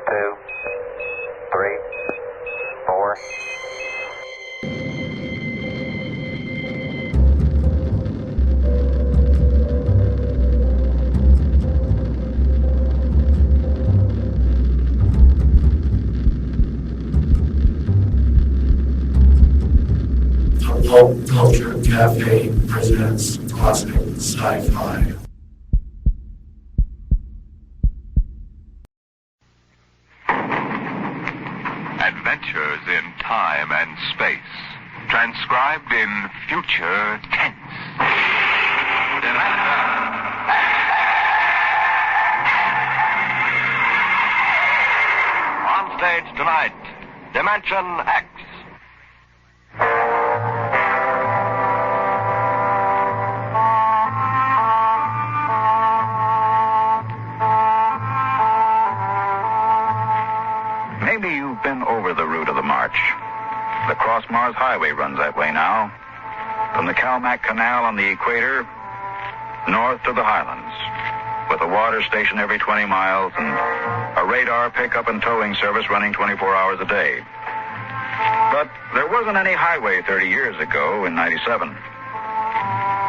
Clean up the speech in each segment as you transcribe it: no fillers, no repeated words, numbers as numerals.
2, 3, 4. Pulp Culture Cafe presents classic sci-fi. Adventures in time and space, transcribed in future tense. On stage tonight, Dimension X. Maybe you've been over the route of the March. The Cross-Mars Highway runs that way now. From the Calmac Canal on the equator, north to the highlands, with a water station every 20 miles and a radar pickup and towing service running 24 hours a day. But there wasn't any highway 30 years ago in 97.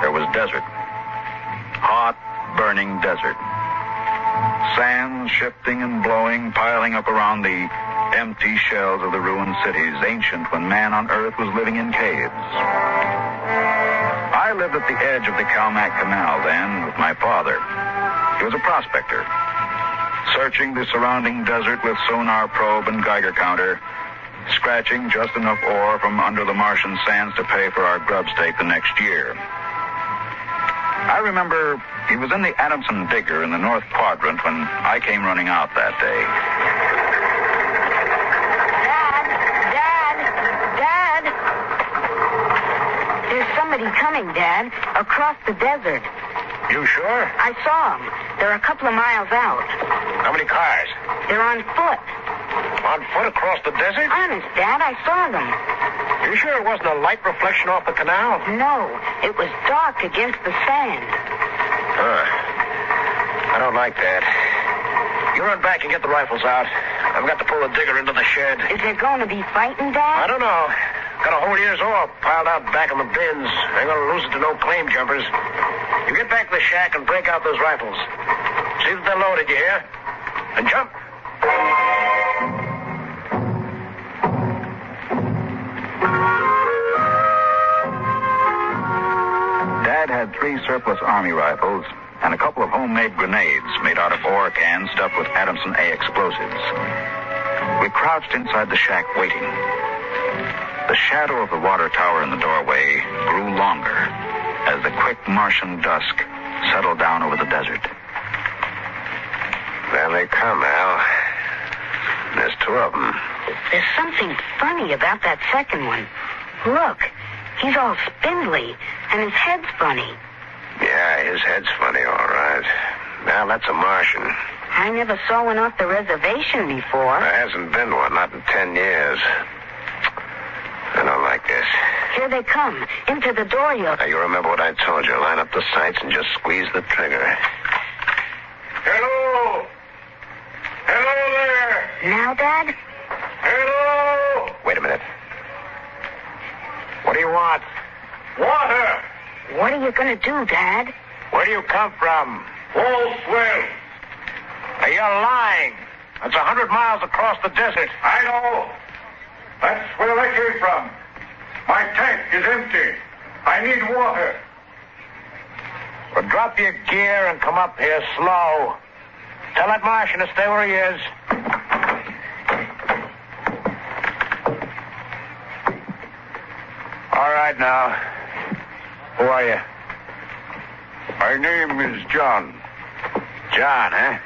There was desert. Hot, burning desert. Sands shifting and blowing, piling up around the empty shells of the ruined cities, ancient when man on Earth was living in caves. I lived at the edge of the Calmac Canal then with my father. He was a prospector, searching the surrounding desert with sonar probe and Geiger counter, scratching just enough ore from under the Martian sands to pay for our grub stake the next year. I remember he was in the Adamson digger in the North Quadrant when I came running out that day. Dad! There's somebody coming, Dad, across the desert. You sure? I saw them. They're a couple of miles out. How many cars? They're on foot. On foot across the desert? Honest, Dad, I saw them. You sure it wasn't a light reflection off the canal? No, it was dark against the sand. I don't like that. You run back and get the rifles out. I've got to pull the digger into the shed. Is there going to be fighting, Dad? I don't know. Got a whole year's ore piled out back in the bins. Ain't gonna lose it to no claim jumpers. You get back to the shack and break out those rifles. See that they're loaded, you hear? And jump. Dad had 3 surplus Army rifles and a couple of homemade grenades made out of ore cans stuffed with Adamson A explosives. We crouched inside the shack waiting. The shadow of the water tower in the doorway grew longer as the quick Martian dusk settled down over the desert. There they come, Al. There's 2 of them. There's something funny about that second one. Look, he's all spindly, and his head's funny. Yeah, his head's funny, all right. Now, that's a Martian. I never saw one off the reservation before. There hasn't been one, not in 10 years. I don't like this. Here they come, into the door Now, you remember what I told you. Line up the sights and just squeeze the trigger. Hello! Hello there! Now, Dad? Hello! Wait a minute. What do you want? Water! What are you going to do, Dad? Where do you come from? Wholeswell. You're lying. That's 100 miles across the desert. I know. That's where I came from. My tank is empty. I need water. Well, drop your gear and come up here slow. Tell that Martian to stay where he is. All right, now. Who are you? My name is John. John, huh?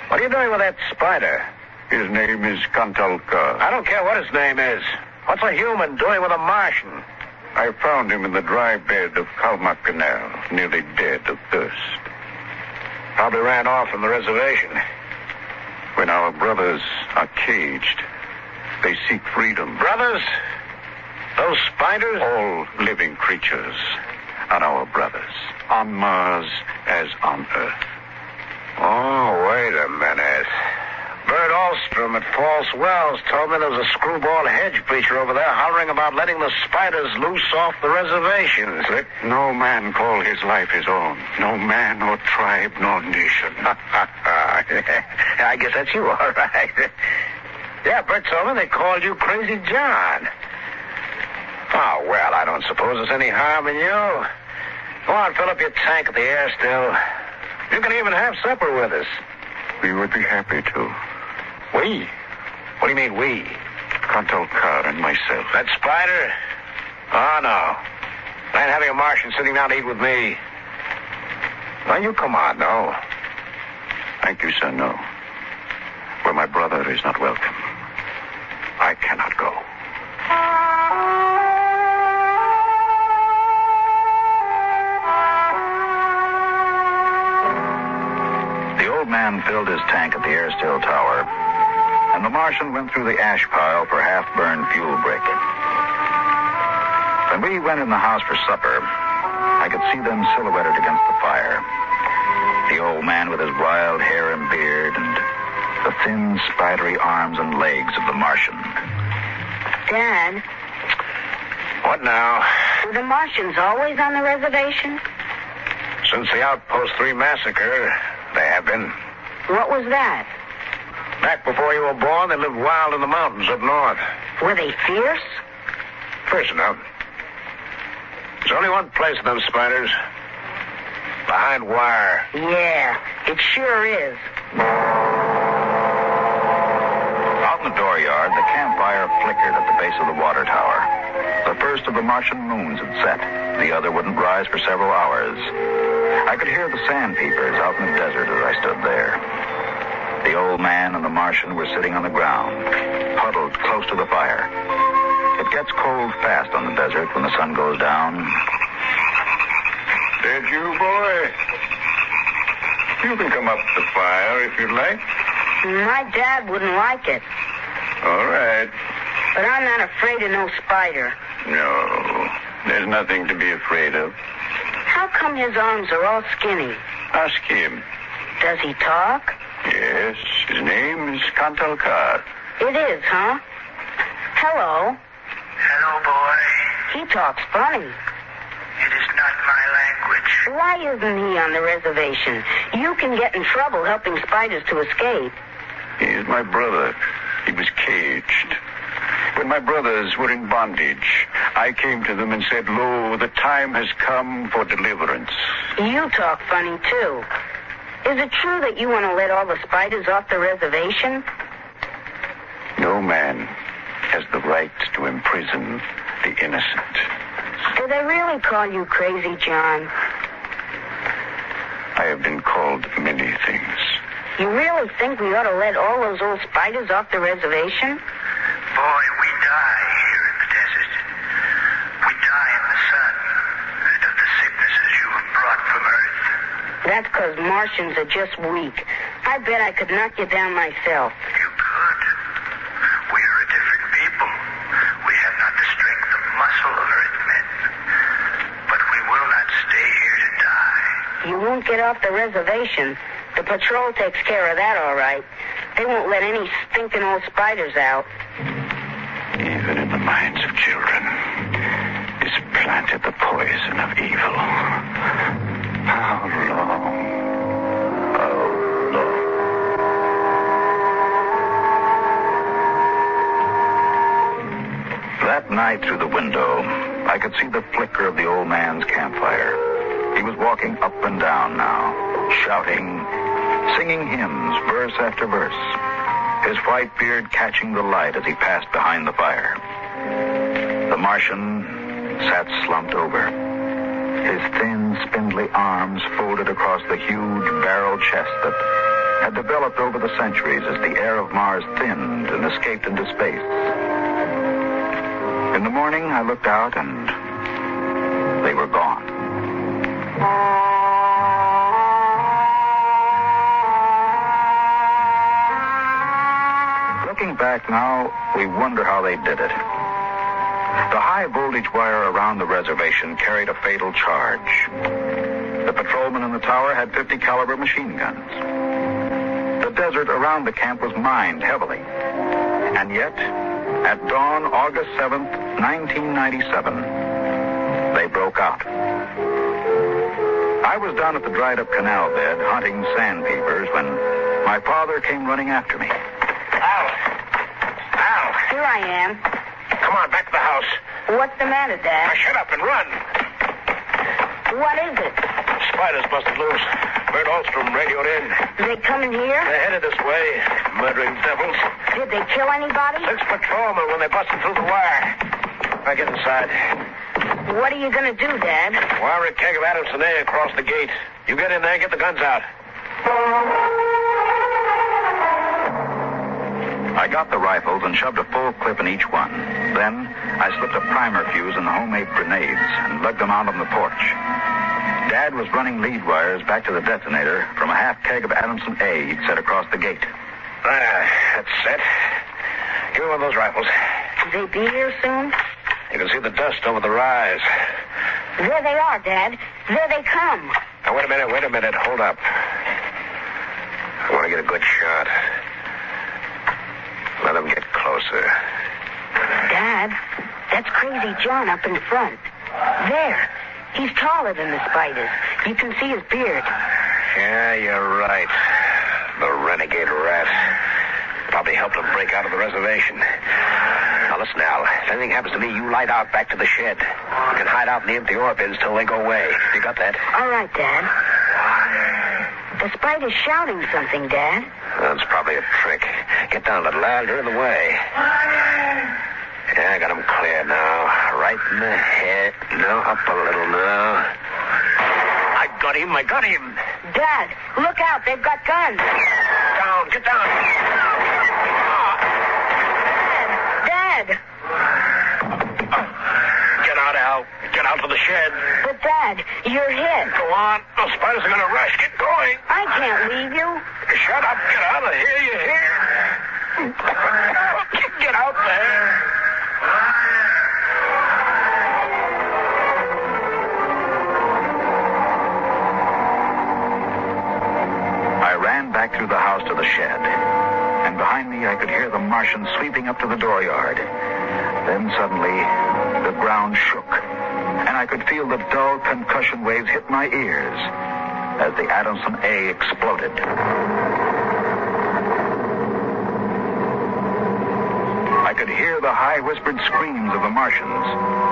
What are you doing with that spider? His name is Kantalka. I don't care what his name is. What's a human doing with a Martian? I found him in the dry bed of Calmac Canal, nearly dead of thirst. Probably ran off from the reservation. When our brothers are caged, they seek freedom. Brothers? Those spiders? All living creatures are our brothers, on Mars as on Earth. Oh, wait a minute. at False Wells told me there was a screwball hedge preacher over there hollering about letting the spiders loose off the reservations. Let no man call his life his own. No man or tribe nor nation. I guess that's you, all right. Yeah, Bert told me they called you Crazy John. Oh, well, I don't suppose there's any harm in you. Go on, fill up your tank at the air still. You can even have supper with us. We would be happy to. We? What do you mean, we? Contal Carr and myself. That spider? Oh, no. I ain't having a Martian sitting down to eat with me. Now, you come on, no. Thank you, sir, no. Where my brother is not welcome, I cannot go. The old man filled his tank at the air still tower, and the Martian went through the ash pile for half-burned fuel break. When we went in the house for supper, I could see them silhouetted against the fire. The old man with his wild hair and beard, and the thin, spidery arms and legs of the Martian. Dad, What now? were the Martians always on the reservation? Since the Outpost 3 massacre, they have been. What was that? Back before you were born, they lived wild in the mountains up north. Were they fierce? First enough. There's only one place for them spiders. Behind wire. Yeah, it sure is. Out in the dooryard, the campfire flickered at the base of the water tower. The first of the Martian moons had set. The other wouldn't rise for several hours. I could hear the sandpeepers out in the desert as I stood there. The old man and the Martian were sitting on the ground, huddled close to the fire. It gets cold fast on the desert when the sun goes down. Did you, boy? You can come up to the fire if you'd like. My dad wouldn't like it. All right. But I'm not afraid of no spider. No, there's nothing to be afraid of. How come his arms are all skinny? Ask him. Does he talk? Yes, his name is Contal Carr. It is, huh? Hello. Hello, boy. He talks funny. It is not my language. Why isn't he on the reservation? You can get in trouble helping spiders to escape. He is my brother. He was caged. When my brothers were in bondage, I came to them and said, "Lo, the time has come for deliverance." You talk funny, too. Is it true that you want to let all the spiders off the reservation? No man has the right to imprison the innocent. Do they really call you Crazy John? I have been called many things. You really think we ought to let all those old spiders off the reservation? Boy, we die here in the desert. We die in the sun and of the sicknesses you have brought from Earth. That's because Martians are just weak. I bet I could knock you down myself. You could. We are a different people. We have not the strength of muscle of Earthmen. But we will not stay here to die. You won't get off the reservation. The patrol takes care of that, all right. They won't let any stinking old spiders out. Even in the minds of children is planted the poison of evil. How long? How long? That night through the window, I could see the flicker of the old man's campfire. He was walking up and down now, shouting, singing hymns, verse after verse, his white beard catching the light as he passed behind the fire. The Martian sat slumped over, his thin, spindly arms folded across the huge barrel chest that had developed over the centuries as the air of Mars thinned and escaped into space. In the morning, I looked out and they were gone. Looking back now, we wonder how they did it. The high voltage wire around the reservation carried a fatal charge. The patrolmen in the tower had 50 caliber machine guns. The desert around the camp was mined heavily. And yet, at dawn, August 7th, 1997, they broke out. I was down at the dried-up canal bed hunting sandpipers when my father came running after me. Al! Al! Here I am. Come on, back to the house. What's the matter, Dad? Now, shut up and run. What is it? Spiders busted loose. Bert Alstrom radioed in. They coming here? They're headed this way. Murdering devils. Did they kill anybody? 6 patrolmen when they busted through the wire. Now get inside. What are you going to do, Dad? Wire a keg of Adamson A across the gate. You get in there and get the guns out. I got the rifles and shoved a full clip in each one. Then I slipped a primer fuse in the homemade grenades and lugged them out on the porch. Dad was running lead wires back to the detonator from a half keg of Adamson A he'd set across the gate. That's set. Give me one of those rifles. Will they be here soon? You can see the dust over the rise. There they are, Dad. There they come. Now, wait a minute. Hold up. I want to get a good shot. Let them get closer. Dad, that's Crazy John up in front. There. He's taller than the spiders. You can see his beard. Yeah, you're right. The renegade rat. Probably helped him break out of the reservation. Now, listen, Al. If anything happens to me, you light out back to the shed. You can hide out in the empty ore bins till they go away. You got that? All right, Dad. The spider's shouting something, Dad. That's probably a trick. Get down a little, Al. You're in the way. Yeah, I got him clear now. Right in the head. No, up a little now. I got him. Dad, look out. They've got guns. Down, get down. Dad. Get out, Al. Get out to the shed. But, Dad, you're hit. Go on. Those spiders are going to rush. Get going. I can't leave you. Shut up. Get out of here. You hear? Get out there. I ran back through the house to the shed, and behind me I could hear the Martian sweeping up to the dooryard. Then suddenly, the ground shook, and I could feel the dull concussion waves hit my ears as the Adamson A exploded. I could hear the high whispered screams of the Martians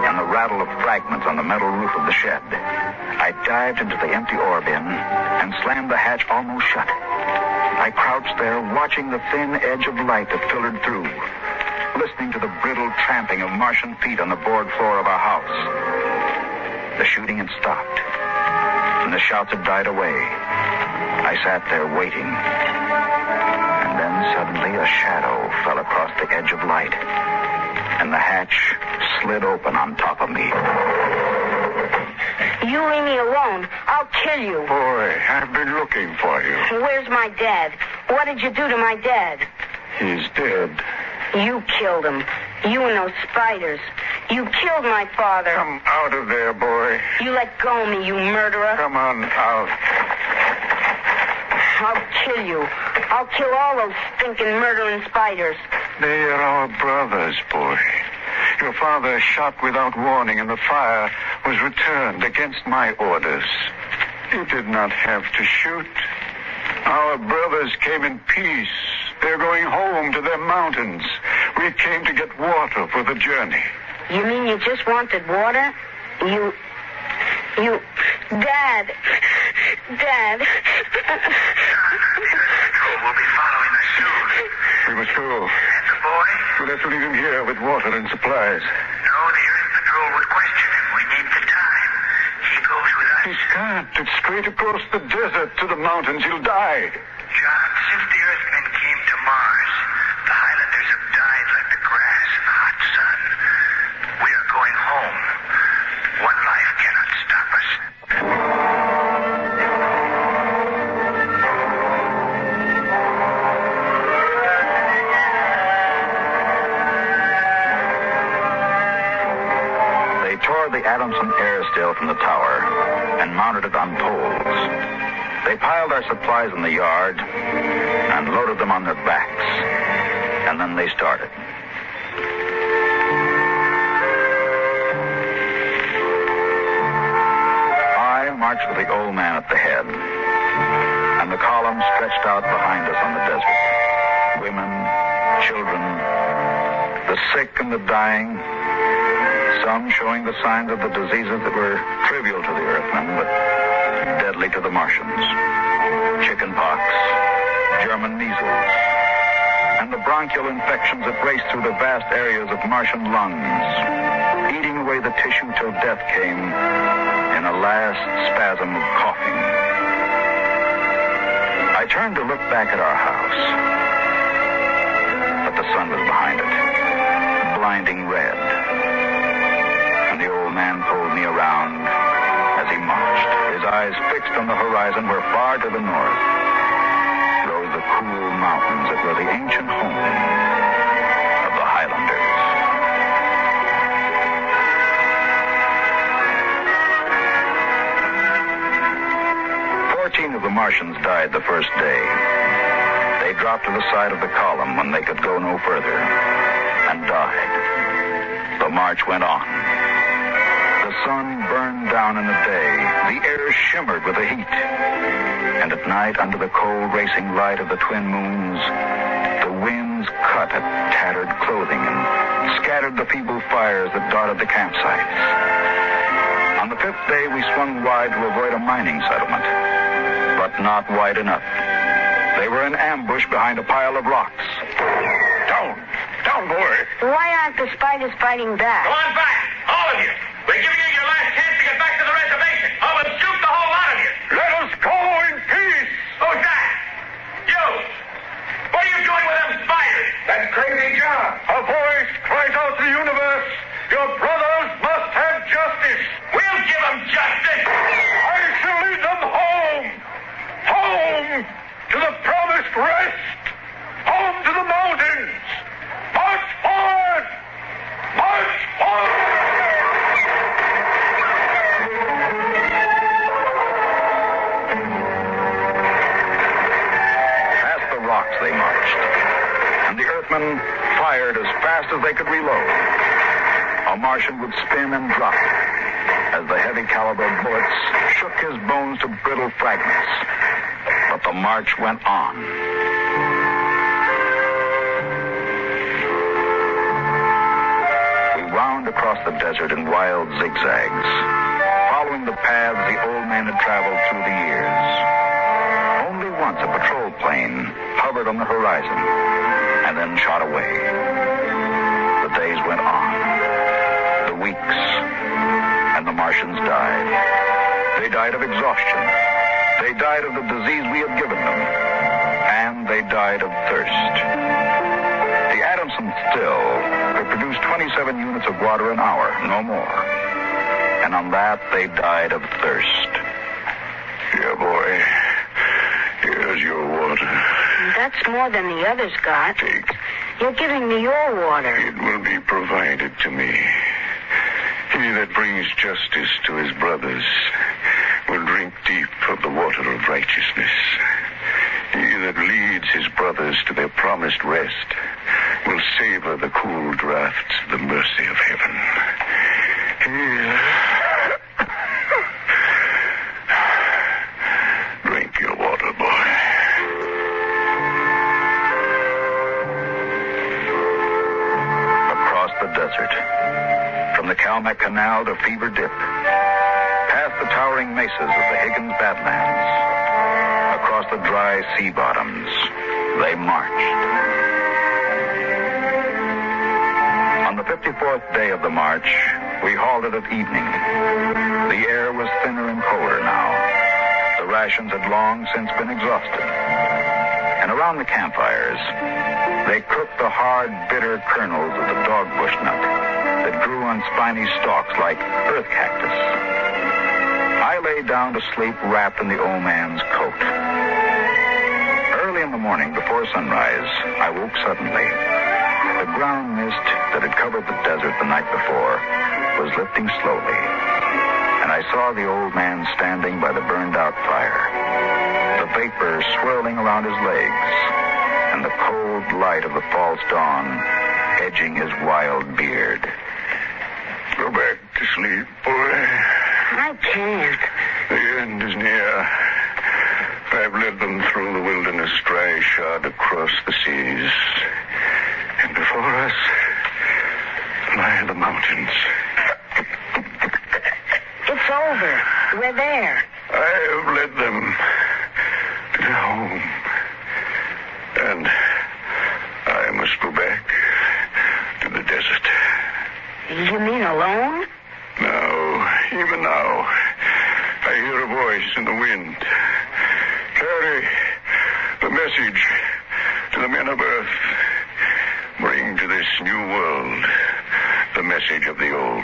and the rattle of fragments on the metal roof of the shed. I dived into the empty ore bin and slammed the hatch almost shut. I crouched there watching the thin edge of light that filtered through, listening to the brittle tramping of Martian feet on the board floor of our house. The shooting had stopped, and the shouts had died away. I sat there waiting, and then suddenly a shadow fell across the edge of light, and the hatch slid open on top of me. You leave me alone. I'll kill you. Boy, I've been looking for you. Where's my dad? What did you do to my dad? He's dead. You killed him. You and those spiders. You killed my father. Come out of there, boy. You let go of me, you murderer. Come on out. I'll kill you. I'll kill all those stinking murdering spiders. They are our brothers, boy. Your father shot without warning, and the fire was returned against my orders. You did not have to shoot. Our brothers came in peace. They're going home to their mountains. We came to get water for the journey. You mean you just wanted water? You... Dad. Patrol will be following us soon. We must go. And the boy? We'll have to leave him here with water and supplies. No, the Earth Patrol would question him. We need the time. He goes with us. He can't. It's straight across the desert to the mountains. He'll die. John, since the Earthmen came to Mars, the Highlanders have died like the grass in the hot sun. We are going home. One life cannot stop us. They tore the Adamson air still from the tower and mounted it on poles. They piled our supplies in the yard and loaded them on their backs. And then they started. I marched with the old man at the head, and the column stretched out behind us on the desert. Women, children, the sick and the dying, some showing the signs of the diseases that were trivial to the Earthmen, but deadly to the Martians. Chickenpox, German measles, and the bronchial infections that raced through the vast areas of Martian lungs, eating away the tissue till death came in a last spasm of coughing. I turned to look back at our house, but the sun was behind it, blinding red. And the old man pulled me around as he marched, his eyes fixed on the horizon where far to the north rose the cool mountains that were the ancient home of the Highlanders. 14 of the Martians died the first day. They dropped to the side of the column when they could go no further and died. The march went on. The sun burned down in the day. The air shimmered with the heat. And at night, under the cold racing light of the twin moons, the winds cut at tattered clothing and scattered the feeble fires that dotted the campsites. On the fifth day, we swung wide to avoid a mining settlement, but not wide enough. They were in ambush behind a pile of rocks. Down, boy. Why aren't the spiders fighting back? Go on back, all of you. We're giving you your last chance to get back to the reservation. Oh, and shoot the whole lot of you. Let us go in peace. Who's that? You. What are you doing with them spiders? That's crazy John. A voice cries out to the universe. Your brothers must have justice. We'll give them justice. I shall lead them home. Home to the promised rest. Home to the mountains. March forward. March forward. Past the rocks they marched, and the Earthmen fired as fast as they could reload. A Martian would spin and drop as the heavy caliber bullets shook his bones to brittle fragments. But the march went on. We wound across the desert in wild zigzags, following the paths the old man had traveled through the years. Only once a patrol plane hovered on the horizon and then shot away. The days went on, the weeks, and the Martians died. They died of exhaustion. They died of the disease we had given them. And they died of thirst. The Adamson still could produce 27 units of water an hour, no more. And on that, they died of thirst. Here, boy. Here's your water. That's more than the others got. Take. You're giving me your water. It will be provided to me. He that brings justice to his brothers will drink deep of the water of righteousness. He that leads his brothers to their promised rest will savor the cool draughts of the mercy of heaven. Here. Drink your water, boy. Across the desert, from the Calmac Canal to Fever Dip, past the towering mesas of the Higgins Badlands, across the dry sea bottoms, they marched. On the 54th day of the march, we halted at evening. The air was thinner and colder now. The rations had long since been exhausted. And around the campfires, they cooked the hard, bitter kernels of the dogbush nut that grew on spiny stalks like earth cactus. I lay down to sleep wrapped in the old man's coat. Early in the morning, before sunrise, I woke suddenly. The ground mist that had covered the desert the night before was lifting slowly, and I saw the old man standing by the burned-out fire. the vapor swirling around his legs, and the cold light of the false dawn edging his wild beard. Go back to sleep, boy. I can't. The end is near. I've led them through the wilderness, dry-shod across the seas. And before us lie the mountains. It's over. We're there. I have led them to their home. And I must go back to the desert. You mean alone? Now, even now, I hear a voice in the wind. Carry the message to the men of Earth. Bring to this new world the message of the old.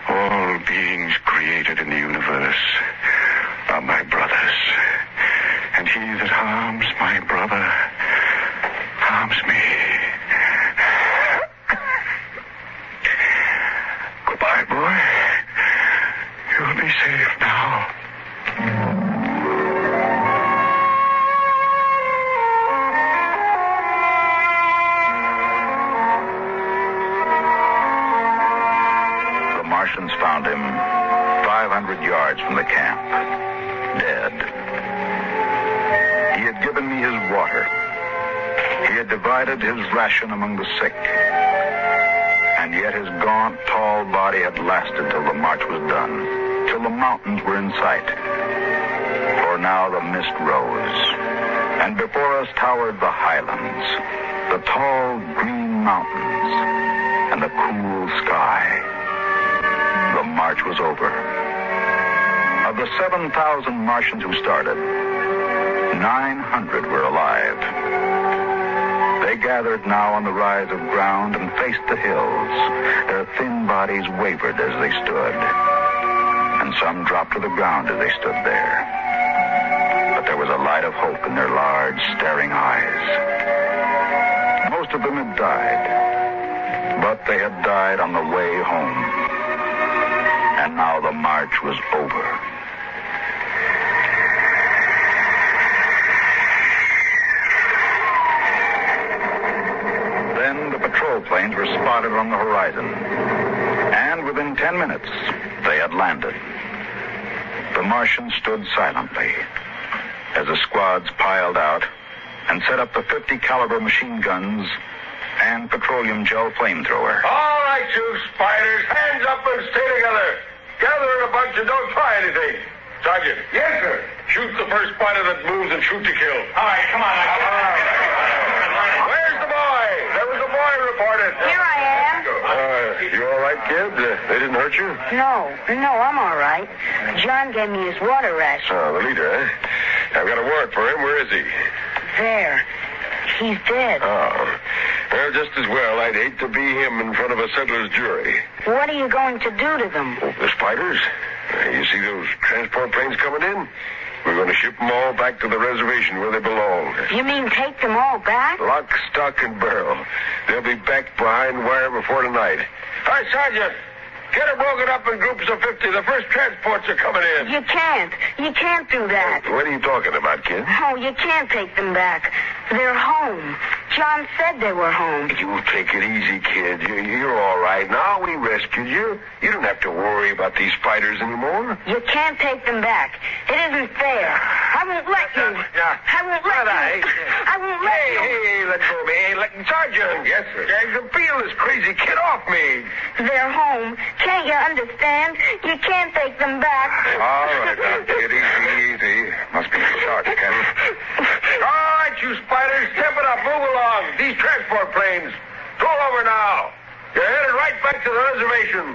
All beings created in the universe are my brothers. And he that harms my brother harms me. Goodbye, boy. You'll be safe now. Martians found him 500 yards from the camp, dead. He had given me his water. He had divided his ration among the sick. And yet his gaunt, tall body had lasted till the march was done, till the mountains were in sight. For now the mist rose, and before us towered the highlands, the tall green mountains, and the cool sky. The march was over. Of the 7,000 Martians who started, 900 were alive. They gathered now on the rise of ground and faced the hills. Their thin bodies wavered as they stood, and some dropped to the ground as they stood there. But there was a light of hope in their large, staring eyes. Most of them had died, but they had died on the way home. And now the march was over. Then the patrol planes were spotted on the horizon. And within 10 minutes, they had landed. The Martians stood silently as the squads piled out and set up the 50 caliber machine guns and petroleum gel flamethrower. All right, you spiders, hands up and stay together. Gather in a bunch and don't try anything. Sergeant. Yes, sir. Shoot the first spider that moves and shoot to kill. All right, come on. Where's the boy? There was a boy reported. Here I am. You all right, kid? They didn't hurt you? No, I'm all right. John gave me his water ration. Oh, the leader, eh? I've got a warrant for him. Where is he? There. He's dead. Oh. Well, just as well. I'd hate to be him in front of a settler's jury. What are you going to do to them? Oh, the spiders? You see those transport planes coming in? We're going to ship them all back to the reservation where they belong. You mean take them all back? Lock, stock, and barrel. They'll be back behind wire before tonight. Hi, Sergeant. Get them broken up in groups of 50. The first transports are coming in. You can't. You can't do that. What are you talking about, kid? Oh, you can't take them back. They're home. John said they were home. You take it easy, kid. You're all right. Now we rescued you. You don't have to worry about these spiders anymore. You can't take them back. It isn't fair. I won't let you. I won't let you. I won't let you. Hey, let go of me. Hey, Sergeant. Yes, sir. I can feel this crazy kid off me. They're home. Can't you understand? You can't take them back. All right, now, kid. Easy. Must be short, Ken. All right, you spiders. Step it up. Move along. These transport planes. Roll over now. You're headed right back to the reservation.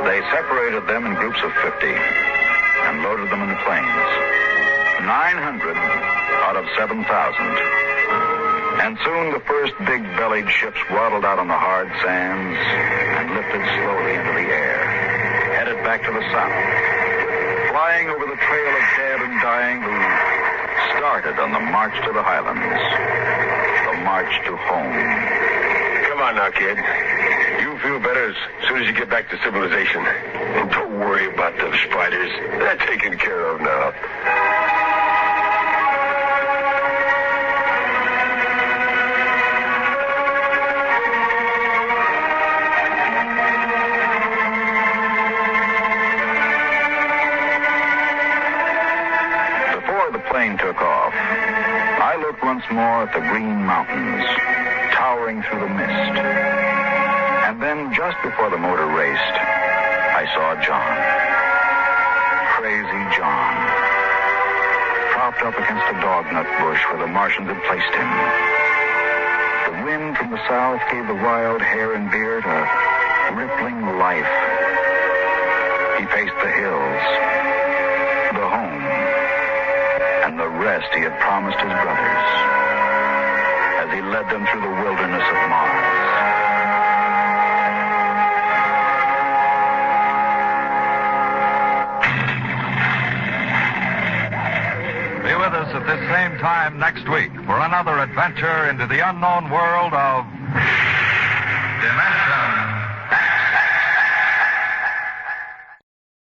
They separated them in groups of 50 and loaded them in the planes. 900 out of 7,000. And soon the first big-bellied ships waddled out on the hard sands and lifted slowly into the air, headed back to the south, flying over the trail of dead and dying who started on the march to the highlands, the march to home. Come on now, kid. You'll feel better as soon as you get back to civilization. And don't worry about those spiders. They're taken care of now. Before the plane took off, I looked once more at the green mountains, towering through the mist. And then, just before the motor raced, I saw John. Crazy John. Propped up against a dognut bush where the Martians had placed him. The wind from the south gave the wild hair and beard a rippling life. He faced the hills, the home, and the rest he had promised his brothers as he led them through the wilderness of Mars. Be with us at this same time next week for another adventure into the unknown world of Dimension